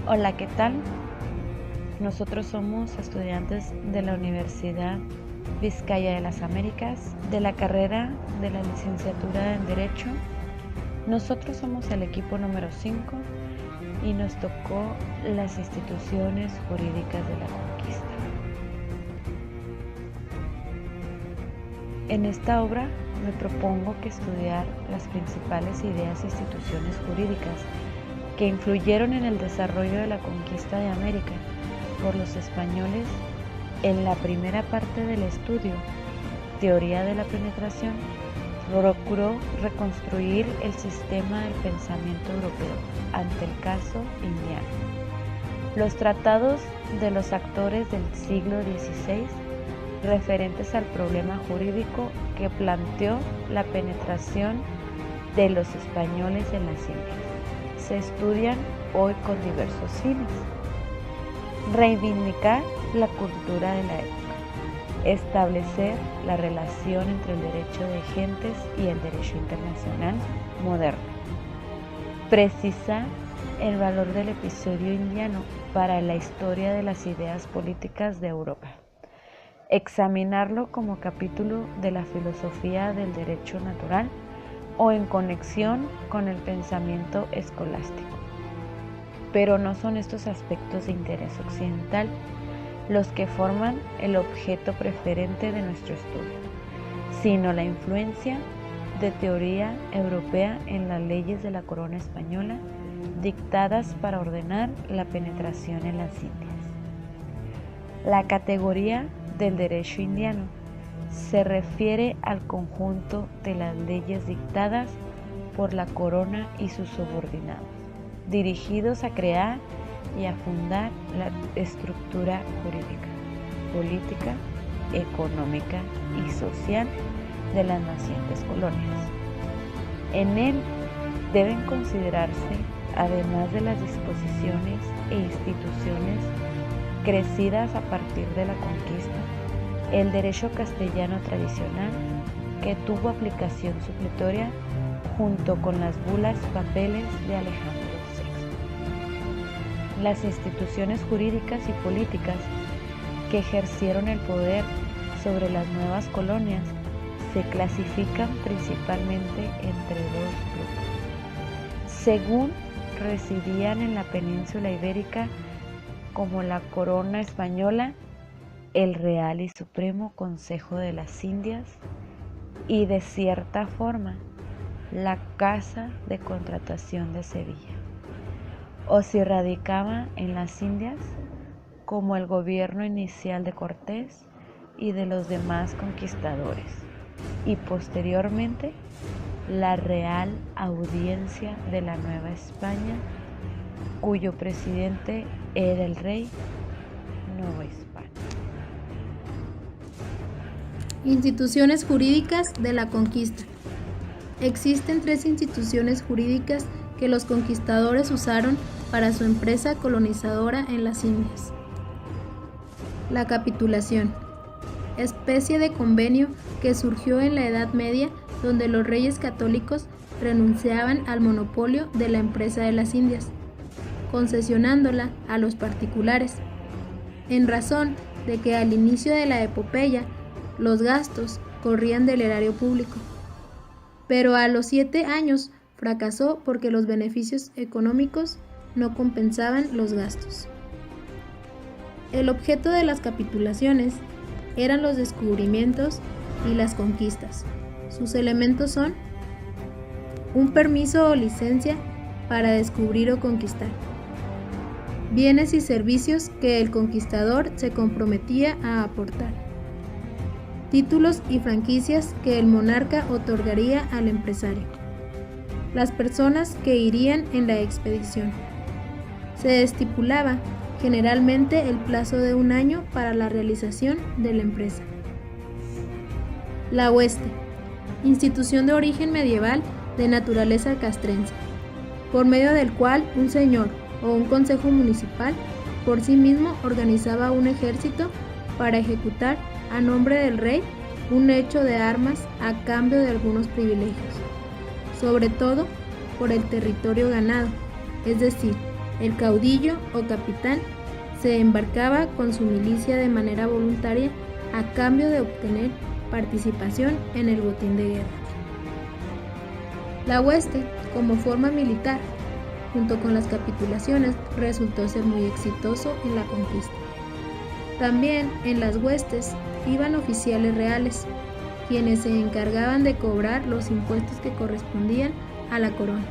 Hola, ¿qué tal? Nosotros somos estudiantes de la Universidad Vizcaya de las Américas, de la carrera de la licenciatura en Derecho. Nosotros somos el equipo número 5 y nos tocó las instituciones jurídicas de la conquista. En esta obra me propongo que estudiar las principales ideas e instituciones jurídicas que influyeron en el desarrollo de la conquista de América por los españoles. En la primera parte del estudio, Teoría de la Penetración, procuró reconstruir el sistema del pensamiento europeo ante el caso indiano. Los tratados de los actores del siglo XVI referentes al problema jurídico que planteó la penetración de los españoles en las Indias se estudian hoy con diversos fines. Reivindicar la cultura de la época, establecer la relación entre el derecho de gentes y el derecho internacional moderno, precisar el valor del episodio indiano para la historia de las ideas políticas de Europa, examinarlo como capítulo de la filosofía del derecho natural o en conexión con el pensamiento escolástico. Pero no son estos aspectos de interés occidental los que forman el objeto preferente de nuestro estudio, sino la influencia de teoría europea en las leyes de la corona española dictadas para ordenar la penetración en las Indias. La categoría del derecho indiano se refiere al conjunto de las leyes dictadas por la corona y sus subordinados, dirigidos a crear y a fundar la estructura jurídica, política, económica y social de las nacientes colonias. En él deben considerarse, además de las disposiciones e instituciones crecidas a partir de la conquista, el derecho castellano tradicional que tuvo aplicación supletoria junto con las bulas papeles de Alejandro VI. Las instituciones jurídicas y políticas que ejercieron el poder sobre las nuevas colonias se clasifican principalmente entre dos grupos. Según residían en la península ibérica como la corona española, el Real y Supremo Consejo de las Indias y, de cierta forma, la Casa de Contratación de Sevilla, o si radicaba en las Indias, como el gobierno inicial de Cortés y de los demás conquistadores, y posteriormente la Real Audiencia de la Nueva España, cuyo presidente era el rey Nueva España. Instituciones jurídicas de la conquista. Existen 3 instituciones jurídicas que los conquistadores usaron para su empresa colonizadora en las Indias. La capitulación, especie de convenio que surgió en la Edad Media, donde los reyes católicos renunciaban al monopolio de la empresa de las Indias, concesionándola a los particulares, en razón de que al inicio de la epopeya los gastos corrían del erario público, pero a los 7 años fracasó porque los beneficios económicos no compensaban los gastos. El objeto de las capitulaciones eran los descubrimientos y las conquistas. Sus elementos son un permiso o licencia para descubrir o conquistar, bienes y servicios que el conquistador se comprometía a aportar, títulos y franquicias que el monarca otorgaría al empresario, las personas que irían en la expedición. Se estipulaba generalmente el plazo de 1 año para la realización de la empresa. La hueste, institución de origen medieval de naturaleza castrense, por medio del cual un señor o un consejo municipal por sí mismo organizaba un ejército para ejecutar a nombre del rey un hecho de armas a cambio de algunos privilegios, sobre todo por el territorio ganado, es decir, El caudillo o capitán se embarcaba con su milicia de manera voluntaria a cambio de obtener participación en el botín de guerra. La hueste, como forma militar, junto con las capitulaciones, resultó ser muy exitoso en la conquista. También en las huestes iban oficiales reales, quienes se encargaban de cobrar los impuestos que correspondían a la corona.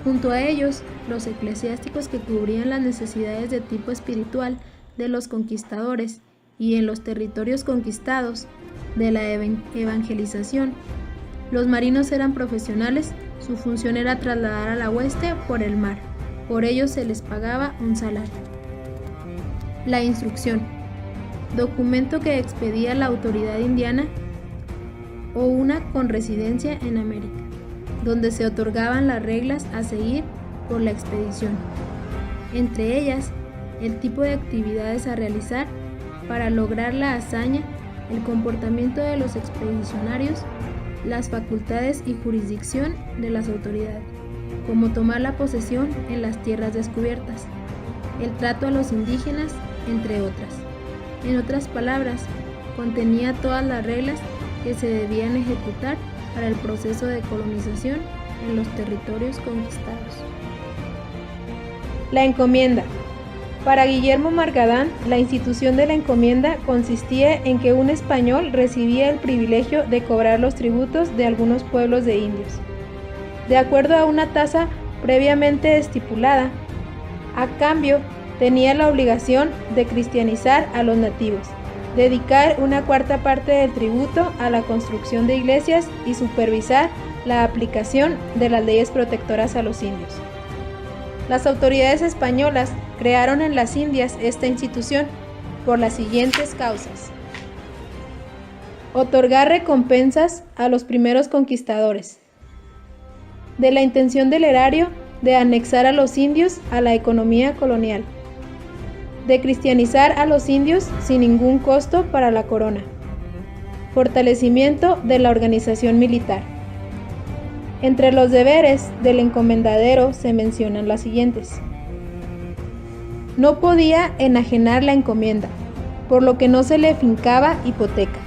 Junto a ellos, los eclesiásticos que cubrían las necesidades de tipo espiritual de los conquistadores y en los territorios conquistados de la evangelización. Los marinos eran profesionales, su función era trasladar a la hueste por el mar, por ello se les pagaba un salario. La instrucción, documento que expedía la autoridad indiana o una con residencia en América, donde se otorgaban las reglas a seguir por la expedición, entre ellas el tipo de actividades a realizar para lograr la hazaña, el comportamiento de los expedicionarios, las facultades y jurisdicción de las autoridades, como tomar la posesión en las tierras descubiertas, el trato a los indígenas, entre otras. En otras palabras, contenía todas las reglas que se debían ejecutar para el proceso de colonización en los territorios conquistados. La encomienda. Para Guillermo Margadán, la institución de la encomienda consistía en que un español recibía el privilegio de cobrar los tributos de algunos pueblos de indios, de acuerdo a una tasa previamente estipulada. A cambio, tenía la obligación de cristianizar a los nativos, dedicar una cuarta parte del tributo a la construcción de iglesias y supervisar la aplicación de las leyes protectoras a los indios. Las autoridades españolas crearon en las Indias esta institución por las siguientes causas: otorgar recompensas a los primeros conquistadores, de la intención del erario de anexar a los indios a la economía colonial, de cristianizar a los indios sin ningún costo para la corona, fortalecimiento de la organización militar. Entre los deberes del encomendadero se mencionan las siguientes: no podía enajenar la encomienda, por lo que no se le fincaba hipoteca.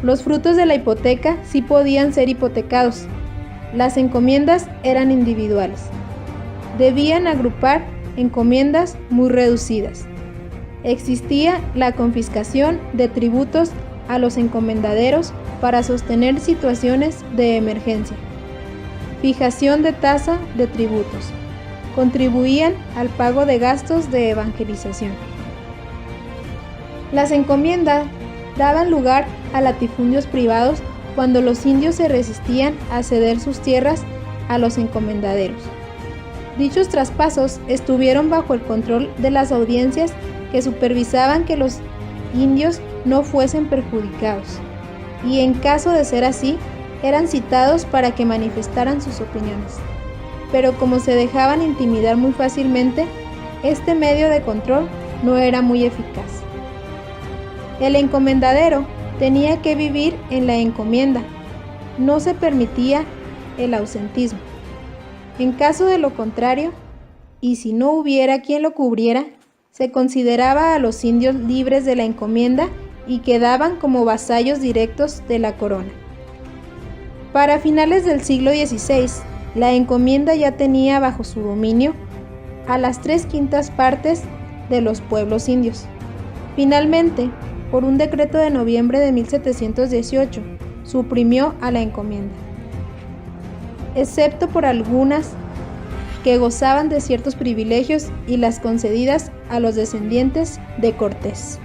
Los frutos de la hipoteca sí podían ser hipotecados. Las encomiendas eran individuales. Debían agrupar encomiendas muy reducidas. Existía la confiscación de tributos a los encomendaderos para sostener situaciones de emergencia. Fijación de tasa de tributos. Contribuían al pago de gastos de evangelización. Las encomiendas daban lugar a latifundios privados cuando los indios se resistían a ceder sus tierras a los encomendaderos. Dichos traspasos estuvieron bajo el control de las audiencias que supervisaban que los indios no fuesen perjudicados, y en caso de ser así, eran citados para que manifestaran sus opiniones. Pero como se dejaban intimidar muy fácilmente, este medio de control no era muy eficaz. El encomendadero tenía que vivir en la encomienda, no se permitía el ausentismo. En caso de lo contrario, y si no hubiera quien lo cubriera, se consideraba a los indios libres de la encomienda y quedaban como vasallos directos de la corona. Para finales del siglo XVI, la encomienda ya tenía bajo su dominio a las 3/5 partes de los pueblos indios. Finalmente, por un decreto de noviembre de 1718, suprimió a la encomienda, excepto por algunas que gozaban de ciertos privilegios y las concedidas a los descendientes de Cortés.